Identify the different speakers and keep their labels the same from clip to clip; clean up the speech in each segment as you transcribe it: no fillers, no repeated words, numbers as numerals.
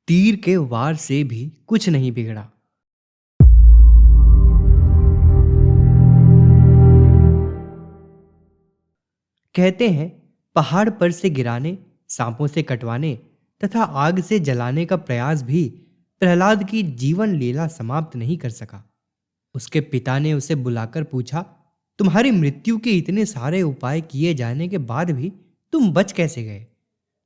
Speaker 1: तीर के वार से भी कुछ नहीं बिगड़ा। कहते हैं पहाड़ पर से गिराने, सांपों से कटवाने तथा आग से जलाने का प्रयास भी प्रहलाद की जीवन लीला समाप्त नहीं कर सका। उसके पिता ने उसे बुलाकर पूछा, तुम्हारी मृत्यु के इतने सारे उपाय किए जाने के बाद भी तुम बच कैसे गए?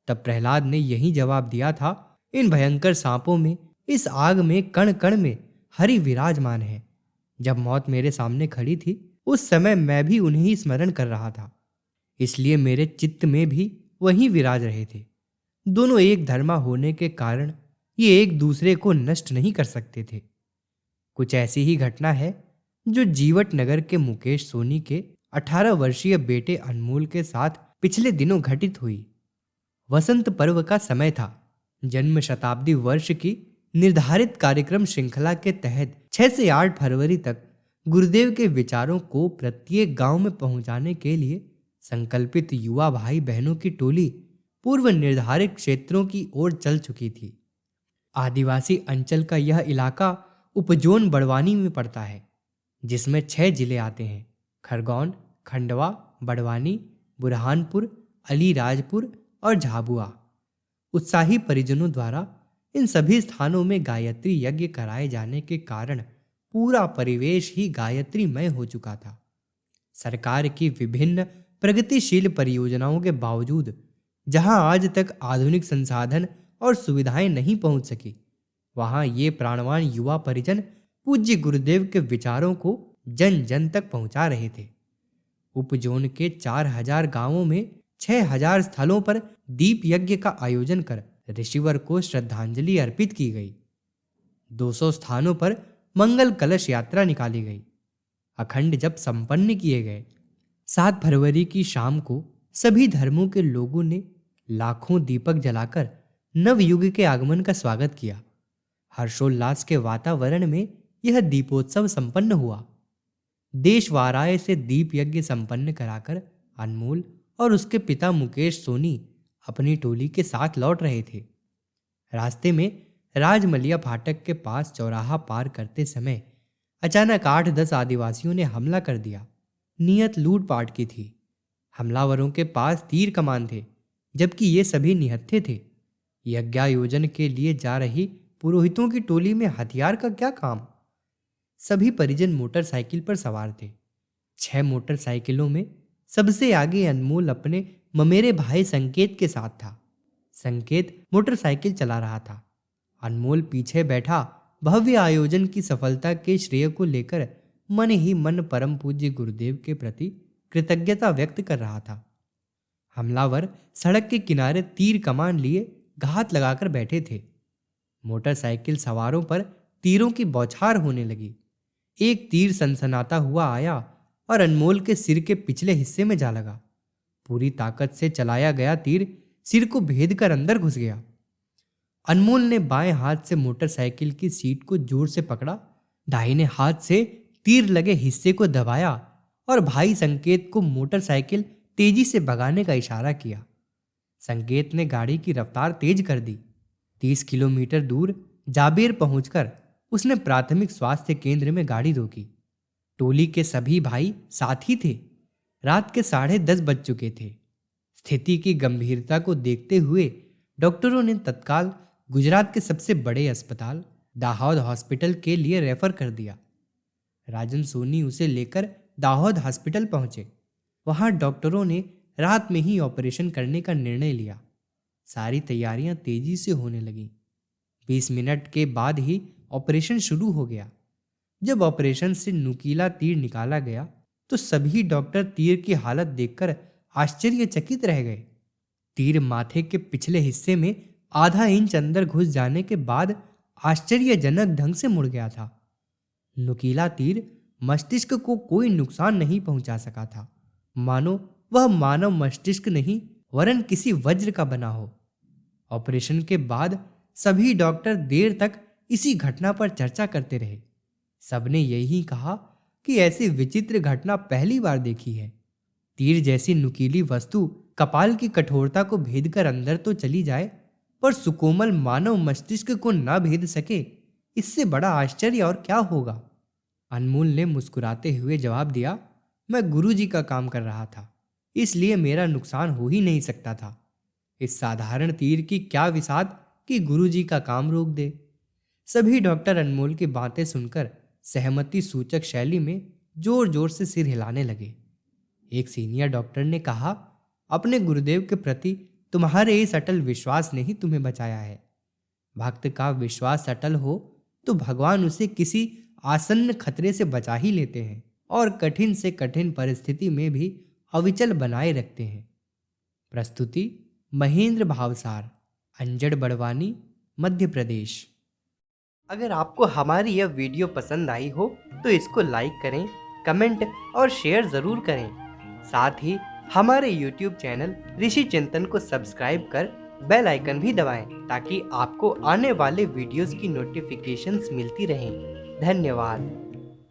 Speaker 1: तब प्रहलाद ने यही जवाब दिया था, इन भयंकर सांपों में, इस आग में, कण कण में हरि विराजमान है। जब मौत मेरे सामने खड़ी थी, उस समय मैं भी उन्हें ही स्मरण कर रहा था, इसलिए मेरे चित्त में भी वही विराज रहे थे। दोनों एक धर्मा होने के कारण ये एक दूसरे को नष्ट नहीं कर सकते थे। कुछ ऐसी ही घटना है जो जीवट नगर के मुकेश सोनी के 18 वर्षीय बेटे अनमोल के साथ पिछले दिनों घटित हुई। वसंत पर्व का समय था। जन्म शताब्दी वर्ष की निर्धारित कार्यक्रम श्रृंखला के तहत 6 से 8 फरवरी तक गुरुदेव के विचारों को प्रत्येक गांव में पहुंचाने के लिए संकल्पित युवा भाई बहनों की टोली पूर्व निर्धारित क्षेत्रों की ओर चल चुकी थी। आदिवासी अंचल का यह इलाका उपजोन बड़वानी में पड़ता है, जिसमें 6 जिले आते हैं: खरगोन, खंडवा, बड़वानी, बुरहानपुर, अलीराजपुर और झाबुआ। उत्साही परिजनों द्वारा इन सभी स्थानों में गायत्री यज्ञ कराए जाने के कारण पूरा परिवेश ही गायत्रीमय हो चुका था। सरकार की विभिन्न प्रगतिशील परियोजनाओं के बावजूद जहां आज तक आधुनिक संसाधन और सुविधाएं नहीं पहुंच सकी, वहां ये प्राणवान युवा परिजन पूज्य गुरुदेव के विचारों को जन जन तक पहुंचा रहे थे। उपजोन के 4000 गांवों में 6000 स्थलों पर दीप यज्ञ का आयोजन कर ऋषिवर को श्रद्धांजलि अर्पित की गई। 200 स्थानों पर मंगल कलश यात्रा निकाली गई। अखंड जप संपन्न किए गए। 7 फरवरी की शाम को सभी धर्मों के लोगों ने लाखों दीपक जलाकर नवयुग के आगमन का स्वागत किया। हर्षोल्लास के वातावरण में यह दीपोत्सव संपन्न हुआ। देशवाराय से दीप यज्ञ संपन्न कराकर अनमोल और उसके पिता मुकेश सोनी अपनी टोली के साथ लौट रहे थे। रास्ते में राजमलिया फाटक के पास चौराहा पार करते समय अचानक 8-10 आदिवासियों ने हमला कर दिया। नियत लूटपाट की थी। हमलावरों के पास तीर कमान थे, जबकि ये सभी निहत्थे थे। यज्ञायोजन के लिए जा रही पुरोहितों की टोली में हथियार का क्या काम? सभी परिजन मोटरसाइकिल पर सवार थे। 6 मोटरसाइकिलों में सबसे आगे अनमोल अपने ममेरे भाई संकेत के साथ था। संकेत मोटरसाइकिल चला रहा था। अनमोल पीछे बैठा भव्य आयोजन की सफलता के श्रेय को लेकर मन ही मन परम पूज्य गुरुदेव के प्रति कृतज्ञता व्यक्त कर रहा था। हमलावर सड़क के किनारे तीर कमान लिए घात लगाकर बैठे थे। मोटरसाइकिल सवारों पर तीरों की बौछार होने लगी। एक तीर सनसनाता हुआ आया और अनमोल के सिर के पिछले हिस्से में जा लगा। पूरी ताकत से चलाया गया तीर सिर को भेद कर अंदर घुस गया। अनमोल ने बाएं हाथ से मोटरसाइकिल की सीट को जोर से पकड़ा, दाहिने हाथ से तीर लगे हिस्से को दबाया और भाई संकेत को मोटरसाइकिल तेजी से भगाने का इशारा किया। संकेत ने गाड़ी की रफ्तार तेज कर दी। 30 किलोमीटर दूर जाबेर पहुंचकर उसने प्राथमिक स्वास्थ्य केंद्र में गाड़ी रोकी। टोली के सभी भाई साथ ही थे। रात के 10:30 बज चुके थे। स्थिति की गंभीरता को देखते हुए डॉक्टरों ने तत्काल गुजरात के सबसे बड़े अस्पताल दाहोद हॉस्पिटल के लिए रेफर कर दिया। राजन सोनी उसे लेकर दाहोद हॉस्पिटल पहुंचे। वहां डॉक्टरों ने रात में ही ऑपरेशन करने का निर्णय लिया। सारी तैयारियां तेजी से होने लगीं। 20 मिनट के बाद ही ऑपरेशन शुरू हो गया। जब ऑपरेशन से नुकीला तीर निकाला गया तो सभी डॉक्टर तीर की हालत देखकर आश्चर्यचकित रह गए। तीर माथे के पिछले हिस्से में आधा इंच अंदर घुस जाने के बाद आश्चर्यजनक ढंग से मुड़ गया था। नुकीला तीर मस्तिष्क को कोई नुकसान नहीं पहुंचा सका था, मानो वह मानव मस्तिष्क नहीं वरन किसी वज्र का बना हो। ऑपरेशन के बाद सभी डॉक्टर देर तक इसी घटना पर चर्चा करते रहे। सबने यही कहा कि ऐसी विचित्र घटना पहली बार देखी है। तीर जैसी नुकीली वस्तु कपाल की कठोरता को भेदकर अंदर तो चली जाए, पर सुकोमल मानव मस्तिष्क को न भेद सके, इससे बड़ा आश्चर्य और क्या होगा। अनमोल ने मुस्कुराते हुए जवाब दिया, मैं गुरुजी का काम कर रहा था, इसलिए मेरा नुकसान हो ही नहीं सकता था। इस साधारण तीर की क्या विसात कि गुरुजी का काम रोक दे। सभी डॉक्टर अनमोल की बातें सुनकर सहमति सूचक शैली में जोर जोर से सिर हिलाने लगे। एक सीनियर डॉक्टर ने कहा, अपने गुरुदेव के प्रति तुम्हारे इस अटल विश्वास ने ही तुम्हें बचाया है। भक्त का विश्वास अटल हो तो भगवान उसे किसी आसन्न खतरे से बचा ही लेते हैं और कठिन से कठिन परिस्थिति में भी अविचल बनाए रखते हैं। प्रस्तुति महेंद्र भावसार, अंजड़ बड़वानी, मध्य प्रदेश। अगर आपको हमारी यह वीडियो पसंद आई हो तो इसको लाइक करें, कमेंट और शेयर ज़रूर करें। साथ ही हमारे YouTube चैनल ऋषि चिंतन को सब्सक्राइब कर बेल आइकन भी दबाएं ताकि आपको आने वाले वीडियोस की नोटिफिकेशंस मिलती रहें। धन्यवाद।